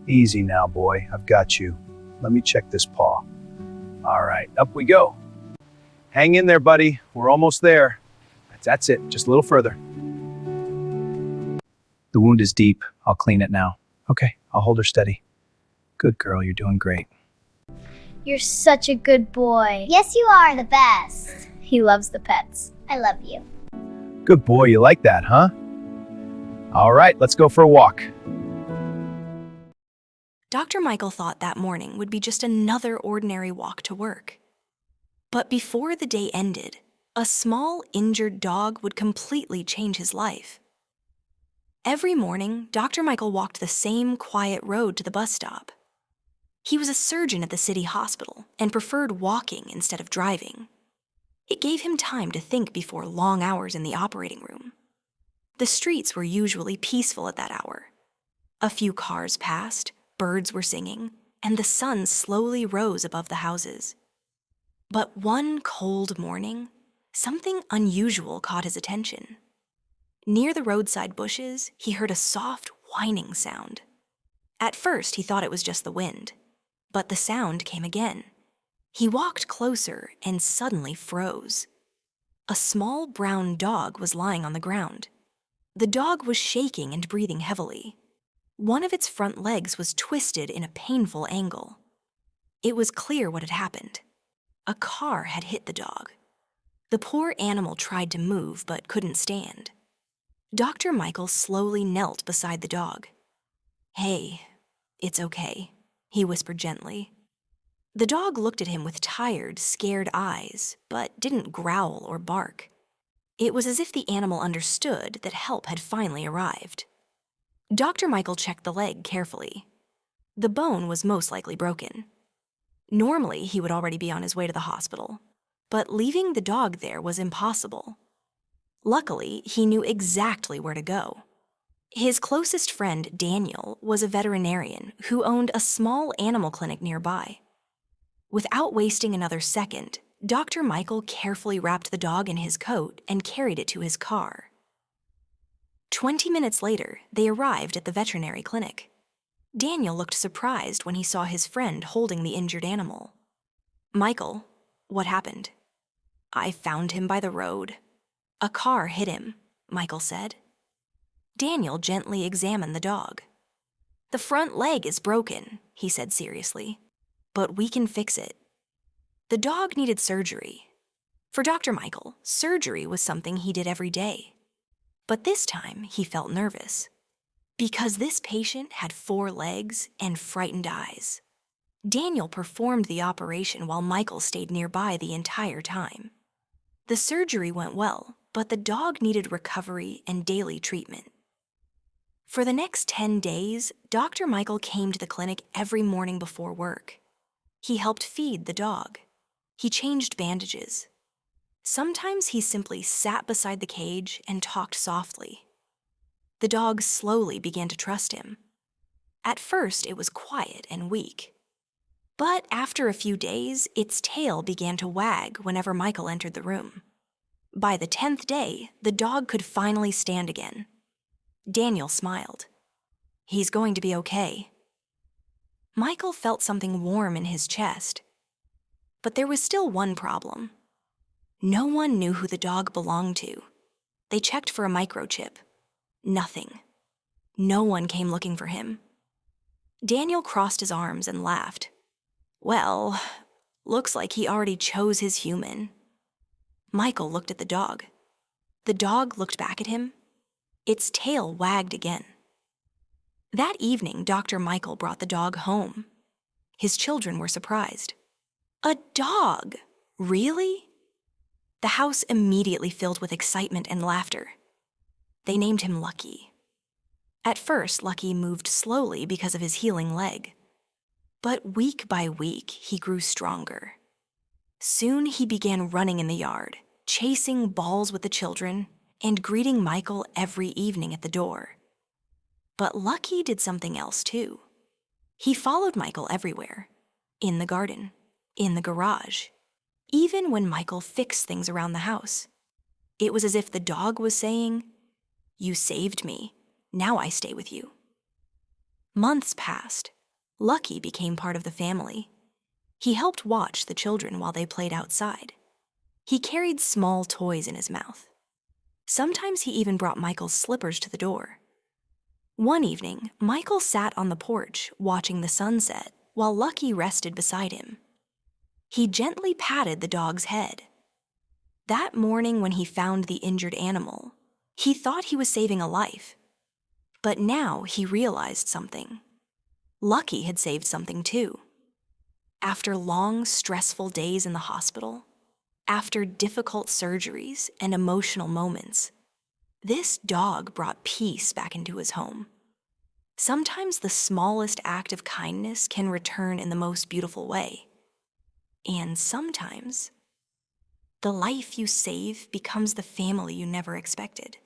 Easy now, boy. I've got you. Let me check this paw. All right, up we go. Hang in there, buddy. We're almost there. That's it. Just a little further. The wound is deep. I'll clean it now. Okay, I'll hold her steady. Good girl, you're doing great. You're such a good boy. Yes, you are the best. He loves the pets. I love you. Good boy, you like that, huh? All right, let's go for a walk. Dr. Michael thought that morning would be just another ordinary walk to work. But before the day ended, a small, injured dog would completely change his life. Every morning, Dr. Michael walked the same quiet road to the bus stop. He was a surgeon at the city hospital and preferred walking instead of driving. It gave him time to think before long hours in the operating room. The streets were usually peaceful at that hour. A few cars passed, birds were singing, and the sun slowly rose above the houses. But one cold morning, something unusual caught his attention. Near the roadside bushes, he heard a soft whining sound. At first, he thought it was just the wind, but the sound came again. He walked closer and suddenly froze. A small brown dog was lying on the ground. The dog was shaking and breathing heavily. One of its front legs was twisted in a painful angle. It was clear what had happened. A car had hit the dog. The poor animal tried to move but couldn't stand. Dr. Michael slowly knelt beside the dog. "Hey, it's okay," he whispered gently. The dog looked at him with tired, scared eyes, but didn't growl or bark. It was as if the animal understood that help had finally arrived. Dr. Michael checked the leg carefully. The bone was most likely broken. Normally, he would already be on his way to the hospital, but leaving the dog there was impossible. Luckily, he knew exactly where to go. His closest friend, Daniel, was a veterinarian who owned a small animal clinic nearby. Without wasting another second, Dr. Michael carefully wrapped the dog in his coat and carried it to his car. 20 minutes later, they arrived at the veterinary clinic. Daniel looked surprised when he saw his friend holding the injured animal. "Michael, what happened?" "I found him by the road. A car hit him," Michael said. Daniel gently examined the dog. "The front leg is broken," he said seriously, "but we can fix it." The dog needed surgery. For Dr. Michael, surgery was something he did every day. But this time, he felt nervous. Because this patient had 4 legs and frightened eyes. Daniel performed the operation while Michael stayed nearby the entire time. The surgery went well, but the dog needed recovery and daily treatment. For the next 10 days, Dr. Michael came to the clinic every morning before work. He helped feed the dog. He changed bandages. Sometimes he simply sat beside the cage and talked softly. The dog slowly began to trust him. At first, it was quiet and weak. But after a few days, its tail began to wag whenever Michael entered the room. By the 10th day, the dog could finally stand again. Daniel smiled. "He's going to be okay." Michael felt something warm in his chest. But there was still one problem. No one knew who the dog belonged to. They checked for a microchip. Nothing. No one came looking for him. Daniel crossed his arms and laughed. "Well, looks like he already chose his human." Michael looked at the dog. The dog looked back at him. Its tail wagged again. That evening, Dr. Michael brought the dog home. His children were surprised. "A dog? Really?" The house immediately filled with excitement and laughter. They named him Lucky. At first, Lucky moved slowly because of his healing leg. But week by week, he grew stronger. Soon he began running in the yard, chasing balls with the children, and greeting Michael every evening at the door. But Lucky did something else too. He followed Michael everywhere. In the garden, in the garage, even when Michael fixed things around the house. It was as if the dog was saying, "You saved me, now I stay with you." Months passed, Lucky became part of the family. He helped watch the children while they played outside. He carried small toys in his mouth. Sometimes he even brought Michael's slippers to the door. One evening, Michael sat on the porch watching the sunset while Lucky rested beside him. He gently patted the dog's head. That morning when he found the injured animal, he thought he was saving a life. But now he realized something. Lucky had saved something too. After long, stressful days in the hospital, after difficult surgeries and emotional moments, this dog brought peace back into his home. Sometimes the smallest act of kindness can return in the most beautiful way. And sometimes, the life you save becomes the family you never expected.